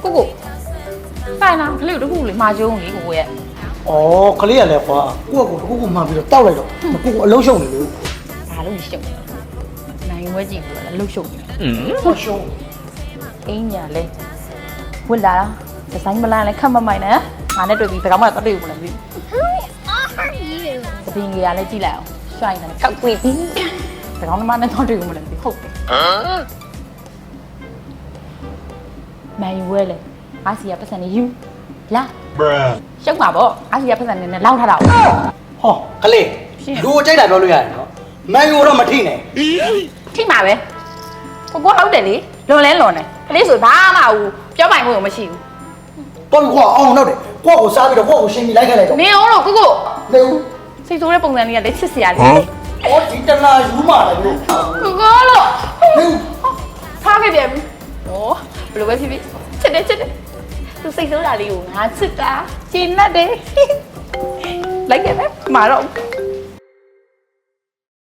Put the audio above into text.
ကိုကိုပိုင်လားကလေးတို့တခုလေမှာကျုံလေကိုကိုရဲ့ ။အော်ကလေးရလဲကွာ။ကိုကကိုတခုမှန်ပြီးတော့တောက်လိုက်တော့ကိုကိုအလုံးရှုံနေလို့ ဘာလို့ရှုပ်လဲနိုင်ဝဲကြည့်ပြီးတော့လှုပ်ရှုပ်နေ ။ဟောရှုံး အင်းညာလဲဝစ်လာတာဒီဇိုင်းမလားလဲခတ်မမိုင်နဲ့ငါနဲ့တွေ့ပြီးဘယ်တော့မှတော့တွေ့ဘူးမလားပြီ Who are you? သပင်ကြီးကလည်းကြည့်လိုက်အောင်ရွှိုင်းတယ်ကောက်ကွေးပြီးဘယ်တော့မှနဲ့တော့တွေ့ဘူးမလားပြီဟုတ်တယ်နိုင်ဝဲလေအာစီယာပတ်စံနေယူလာရှုပ်ပါဗောအာစီယာပတ်စံနေနဲ့လောက်ထားတာ ။ဟောကလေးလူကိုကြိုက်တာပြောလို့ရတယ်နော်။မန်ယူတော့မထိနဲ့ ထိမှာပဲကိုကိုဟုတ်တယ်လေလွန်လဲလွန်တယ်ကလေးဆိုဘာမှဘူးပြောပိုင်မှုတော့မရှိဘူး ။တော့ကွာအောင်တော့တယ်။ကိုကိုစားပြီးတော့ကိုကိုရှင်းပြီးလိုက်ခဲ့လိုက်တော့ နေအောင်လို့ကိုကို ။နေဦး စိတ်ဆိုးတဲ့ပုံစံလေးကလေချစ်စရာလေး ။အော်ဒီတနာယူမှလည်းလို့ ကိုကိုလို့ ။နေဦး ထားခဲ့ပြန်ပြီဟောဘယ်လိုပဲဖြစ်ဖြစ်ချစ်တယ်သူစိတ်ဆိုးတာလေးကိုငါချစ်တာရှင်းတတ်တယ်လိုက်ခဲ့ပဲမှာတော့